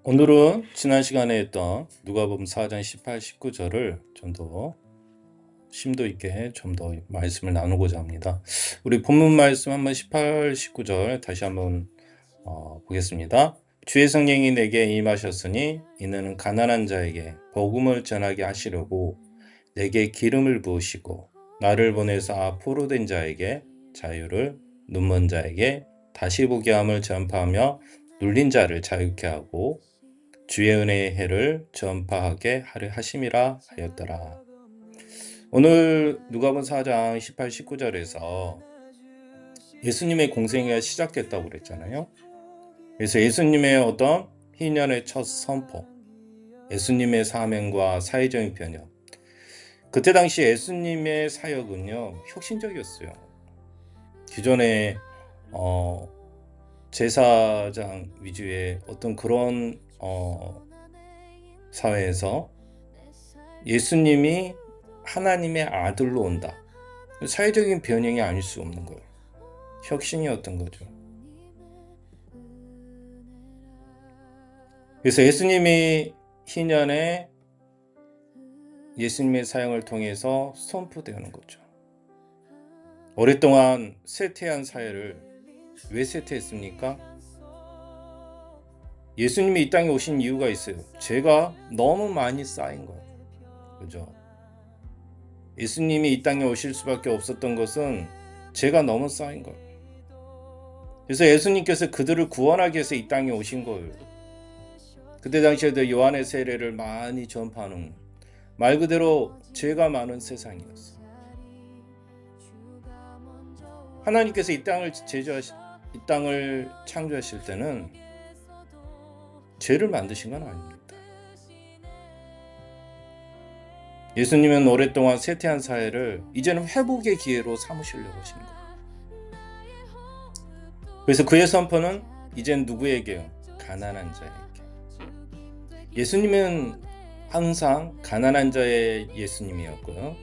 오늘은 지난 시간에 했던 누가복음 4장 18, 19절을 좀 더 심도 있게 좀 더 말씀을 나누고자 합니다. 우리 본문 말씀 한번 18, 19절 다시 한번 보겠습니다. 주의 성령이 내게 임하셨으니 이는 가난한 자에게 복음을 전하게 하시려고 내게 기름을 부으시고 나를 보내서 포로된 자에게 자유를, 눈먼 자에게 다시 보게 함을 전파하며 눌린 자를 자유케 하고 주의 은혜의 해를 전파하게 하려 하심이라 하였더라. 오늘 누가복음 4장 18, 19절에서 예수님의 공생애가 시작됐다고 그랬잖아요. 그래서 예수님의 어떤 희년의 첫 선포, 예수님의 사명과 사회적인 변혁. 그때 당시 예수님의 사역은요, 혁신적이었어요. 기존의 제사장 위주의 어떤 그런 사회에서 예수님이 하나님의 아들로 온다. 사회적인 변형이 아닐 수 없는 거예요. 혁신이었던 거죠. 그래서 예수님이 희년에 예수님의 사역을 통해서 선포되는 거죠. 오랫동안 쇠퇴한 사회를 왜 쇠퇴했습니까? 예수님이 이 땅에 오신 이유가 있어요. 죄가 너무 많이 쌓인 거예요. 그죠? 예수님이 이 땅에 오실 수밖에 없었던 것은 죄가 너무 쌓인 거예요. 그래서 예수님께서 그들을 구원하기 위해서 이 땅에 오신 거예요. 그때 당시에도 요한의 세례를 많이 전파하는 말 그대로 죄가 많은 세상이었어요. 하나님께서 이 땅을 창조하실 때는 죄를 만드신 건 아닙니다. 예수님은 오랫동안 쇠퇴한 사회를 이제는 회복의 기회로 삼으시려고 하신 거예요. 그래서 그의 선포는 이젠 누구에게요? 가난한 자에게. 예수님은 항상 가난한 자의 예수님이었고요.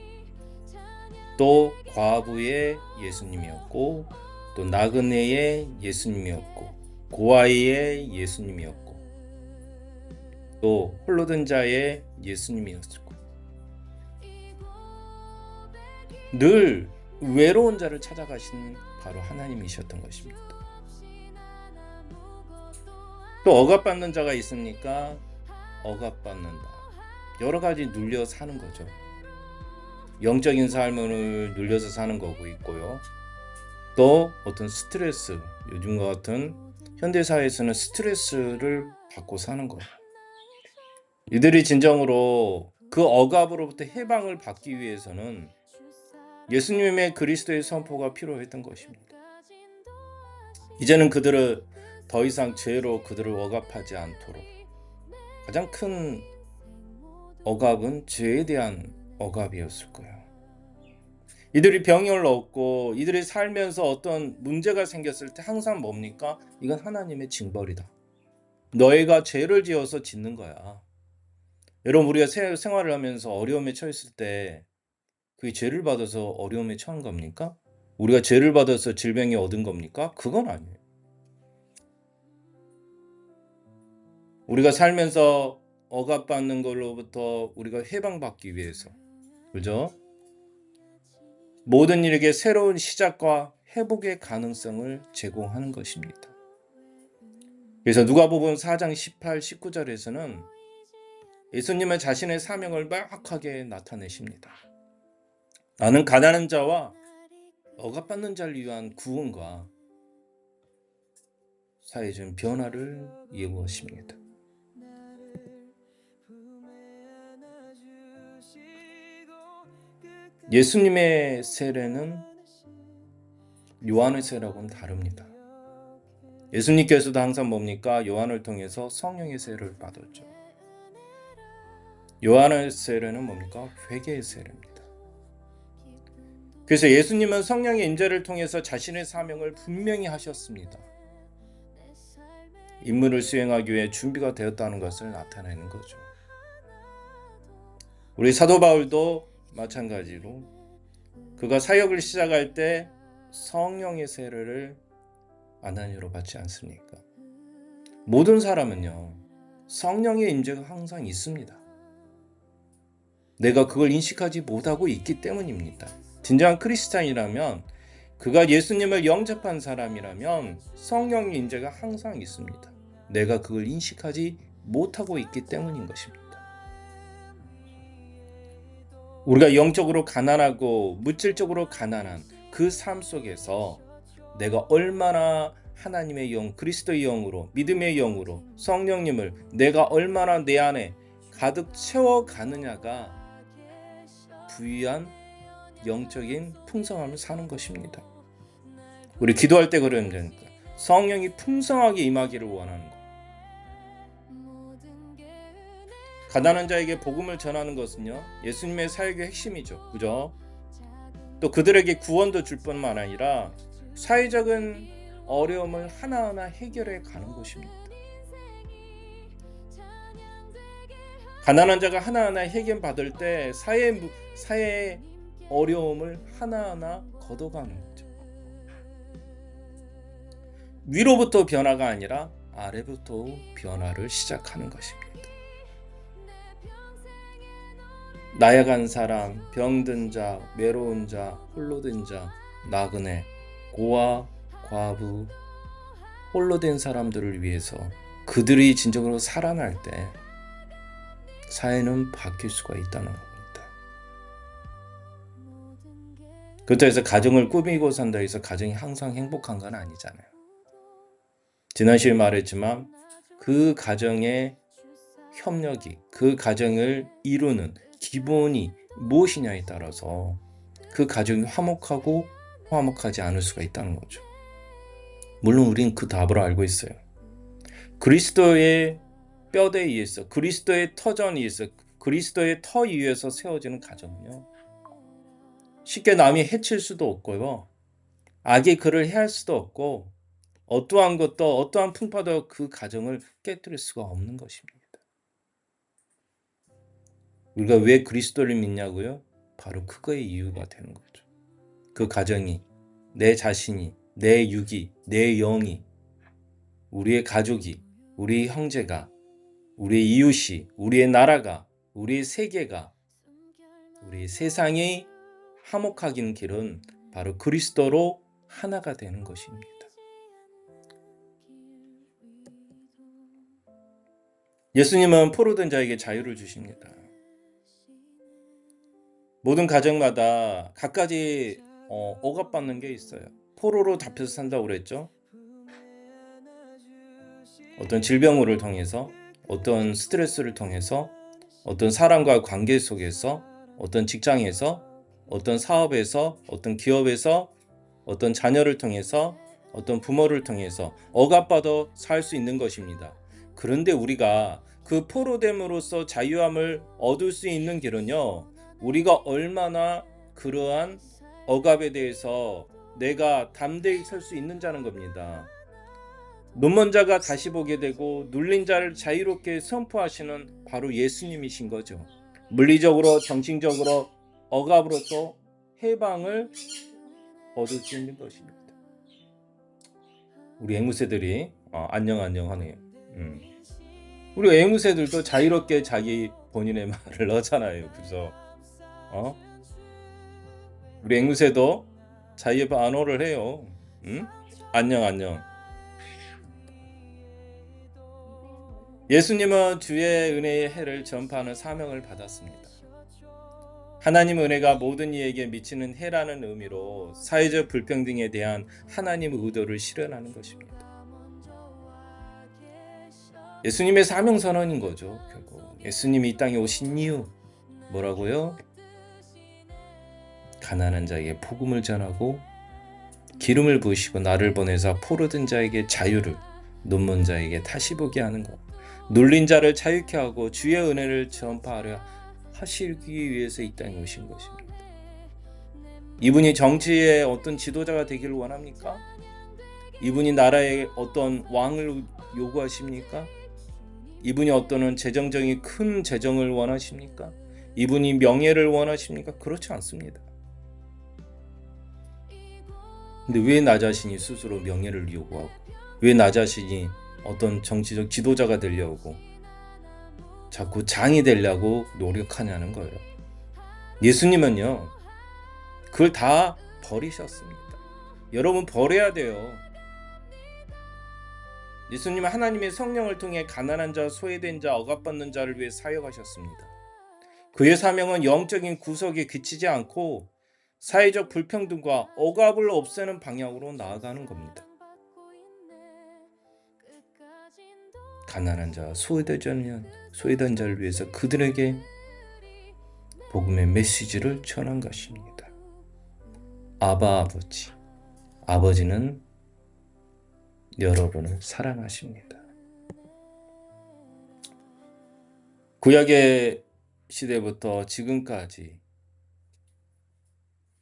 또 과부의 예수님이었고, 또 나그네의 예수님이었고, 고아의 예수님이었고, 또 홀로 든 자의 예수님이었고, 늘 외로운 자를 찾아가신 바로 하나님이셨던 것입니다. 또 억압받는 자가 있으니까 억압받는다. 여러 가지 눌려 사는 거죠. 영적인 삶을 눌려서 사는 거고 있고요. 또 어떤 스트레스, 요즘과 같은 현대사회에서는 스트레스를 받고 사는 거예요. 이들이 진정으로 그 억압으로부터 해방을 받기 위해서는 예수님의 그리스도의 선포가 필요했던 것입니다. 이제는 그들을 더 이상 죄로 그들을 억압하지 않도록 가장 큰 억압은 죄에 대한 억압이었을 거예요. 이들이 병을 얻고 이들이 살면서 어떤 문제가 생겼을 때 항상 뭡니까? 이건 하나님의 징벌이다. 너희가 죄를 지어서 짓는 거야. 여러분, 우리가 생활을 하면서 어려움에 처했을 때 그게 죄를 받아서 어려움에 처한 겁니까? 우리가 죄를 받아서 질병이 얻은 겁니까? 그건 아니에요. 우리가 살면서 억압받는 걸로부터 우리가 해방받기 위해서, 그죠? 모든 일에게 새로운 시작과 회복의 가능성을 제공하는 것입니다. 그래서 누가복음 4장 18, 19절에서는 예수님은 자신의 사명을 명확하게 나타내십니다. 나는 가난한 자와 억압받는 자를 위한 구원과 사회적인 변화를 예고하십니다. 예수님의 세례는 요한의 세례하고는 다릅니다. 예수님께서도 항상 뭡니까? 요한을 통해서 성령의 세례를 받았죠. 요한의 세례는 뭡니까? 회개의 세례입니다. 그래서 예수님은 성령의 임재를 통해서 자신의 사명을 분명히 하셨습니다. 임무를 수행하기 위해 준비가 되었다는 것을 나타내는 거죠. 우리 사도 바울도 마찬가지로 그가 사역을 시작할 때 성령의 세례를 아나니아로 받지 않습니까? 모든 사람은요, 성령의 임재가 항상 있습니다. 내가 그걸 인식하지 못하고 있기 때문입니다. 진정한 크리스찬이라면, 그가 예수님을 영접한 사람이라면 성령의 임재가 항상 있습니다. 내가 그걸 인식하지 못하고 있기 때문인 것입니다. 우리가 영적으로 가난하고 물질적으로 가난한 그 삶 속에서 내가 얼마나 하나님의 영, 그리스도의 영으로, 믿음의 영으로 성령님을 내가 얼마나 내 안에 가득 채워가느냐가 부유한 영적인 풍성함을 사는 것입니다. 우리 기도할 때 그러면 되니까 성령이 풍성하게 임하기를 원하는 것. 가난한 자에게 복음을 전하는 것은요, 예수님의 사역의 핵심이죠. 그죠? 또 그들에게 구원도 줄 뿐만 아니라 사회적인 어려움을 하나하나 해결해 가는 것입니다. 가난한 자가 하나하나 해결받을 때 사회의 어려움을 하나하나 걷어가는 거죠. 위로부터 변화가 아니라 아래부터 변화를 시작하는 것입니다. 나약한 사람, 병든 자, 외로운 자, 홀로 된 자, 나그네, 고아, 과부, 홀로 된 사람들을 위해서 그들이 진정으로 살아날 때 사회는 바뀔 수가 있다는 겁니다. 그렇다고 해서 가정을 꾸미고 산다 해서 가정이 항상 행복한 건 아니잖아요. 지난 시간에 말했지만 그 가정의 협력이, 그 가정을 이루는 기본이 무엇이냐에 따라서 그 가정이 화목하고 화목하지 않을 수가 있다는 거죠. 물론 우리는 그 답을 알고 있어요. 그리스도의 뼈대에 의해서, 그리스도의 터전에 의해서, 그리스도의 터 위에서 세워지는 가정은요, 쉽게 남이 해칠 수도 없고요, 악이 그를 해할 수도 없고, 어떠한 것도, 어떠한 풍파도 그 가정을 깨뜨릴 수가 없는 것입니다. 우리가 왜 그리스도를 믿냐고요? 바로 그거의 이유가 되는 거죠. 그 가정이, 내 자신이, 내 육이, 내 영이, 우리의 가족이, 우리의 형제가, 우리의 이웃이, 우리의 나라가, 우리의 세계가, 우리의 세상이 화목하기는 길은 바로 그리스도로 하나가 되는 것입니다. 예수님은 포로된 자에게 자유를 주십니다. 모든 가정마다 갖가지 억압받는 게 있어요. 포로로 잡혀서 산다고 그랬죠. 어떤 질병을 통해서, 어떤 스트레스를 통해서, 어떤 사람과의 관계 속에서, 어떤 직장에서, 어떤 사업에서, 어떤 기업에서, 어떤 자녀를 통해서, 어떤 부모를 통해서 억압받아 살 수 있는 것입니다. 그런데 우리가 그 포로됨으로써 자유함을 얻을 수 있는 길은요, 우리가 얼마나 그러한 억압에 대해서 내가 담대히 설 수 있는 자는 겁니다. 눈먼 자가 다시 보게 되고 눌린 자를 자유롭게 선포하시는 바로 예수님이신 거죠. 물리적으로, 정신적으로 억압으로서 해방을 얻을 수 있는 것입니다. 우리 앵무새들이 안녕 하네요. 우리 앵무새들도 자유롭게 자기 본인의 말을 하잖아요. 그죠? 우리 앵무새도 자유의 반호를 해요. 안녕. 예수님은 주의 은혜의 해를 전파하는 사명을 받았습니다. 하나님의 은혜가 모든 이에게 미치는 해라는 의미로 사회적 불평등에 대한 하나님의 의도를 실현하는 것입니다. 예수님의 사명 선언인 거죠. 결국 예수님이 이 땅에 오신 이유 뭐라고요? 가난한 자에게 복음을 전하고 기름을 부으시고 나를 보내사 포로된 자에게 자유를, 눈먼 자에게 다시 보게 하는 것, 눌린 자를 자유케 하고 주의 은혜를 전파하려 하시기 위해서 이 땅에 오신 것입니다. 이분이 정치의 어떤 지도자가 되기를 원합니까? 이분이 나라의 어떤 왕을 요구하십니까? 이분이 어떤 재정적인 큰 재정을 원하십니까? 이분이 명예를 원하십니까? 그렇지 않습니다. 근데 왜 나 자신이 스스로 명예를 요구하고, 왜 나 자신이 어떤 정치적 지도자가 되려고, 자꾸 장이 되려고 노력하냐는 거예요. 예수님은요, 그걸 다 버리셨습니다. 여러분 버려야 돼요. 예수님은 하나님의 성령을 통해 가난한 자, 소외된 자, 억압받는 자를 위해 사역하셨습니다. 그의 사명은 영적인 구속에 그치지 않고 사회적 불평등과 억압을 없애는 방향으로 나아가는 겁니다. 가난한 자, 소외된 자를 위해서 그들에게 복음의 메시지를 전한 것입니다. 아버지, 아버지는 여러분을 사랑하십니다. 구약의 시대부터 지금까지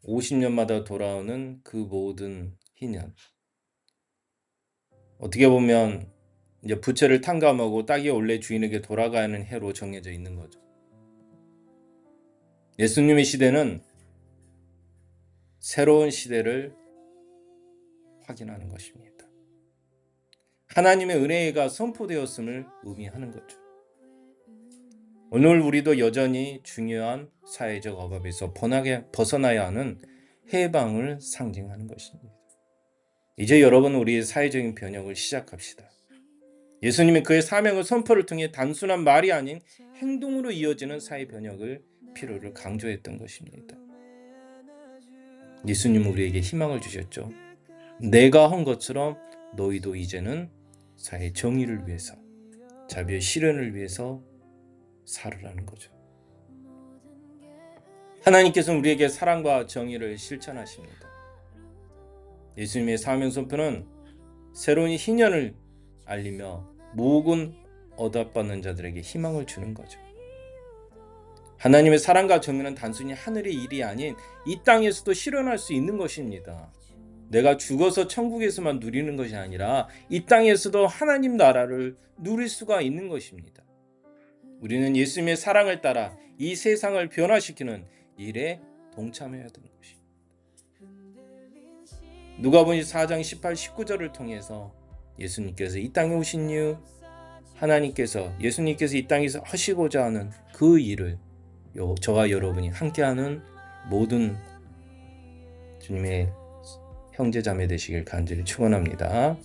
50년마다 돌아오는 그 모든 희년, 어떻게 보면 이제 부채를 탕감하고 딱이 원래 주인에게 돌아가는 해로 정해져 있는 거죠. 예수님의 시대는 새로운 시대를 확인하는 것입니다. 하나님의 은혜가 선포되었음을 의미하는 거죠. 오늘 우리도 여전히 중요한 사회적 억압에서 벗어나야 하는 해방을 상징하는 것입니다. 이제 여러분, 우리의 사회적인 변혁을 시작합시다. 예수님은 그의 사명의 선포를 통해 단순한 말이 아닌 행동으로 이어지는 사회 변혁을 필요를 강조했던 것입니다. 예수님은 우리에게 희망을 주셨죠. 내가 한 것처럼 너희도 이제는 사회 정의를 위해서, 자비의 실현을 위해서 살으라는 거죠. 하나님께서는 우리에게 사랑과 정의를 실천하십니다. 예수님의 사명 선포는 새로운 희년을 알리며 모든 억압받는 자들에게 희망을 주는 거죠. 하나님의 사랑과 정의는 단순히 하늘의 일이 아닌 이 땅에서도 실현할 수 있는 것입니다. 내가 죽어서 천국에서만 누리는 것이 아니라 이 땅에서도 하나님 나라를 누릴 수가 있는 것입니다. 우리는 예수님의 사랑을 따라 이 세상을 변화시키는 일에 동참해야 되는 것입니다. 누가복음 4장 18, 19절을 통해서 예수님께서 이 땅에 오신 이유, 예수님께서 이 땅에서 하시고자 하는 그 일을 저와 여러분이 함께하는 모든 주님의 형제자매 되시길 간절히 축원합니다.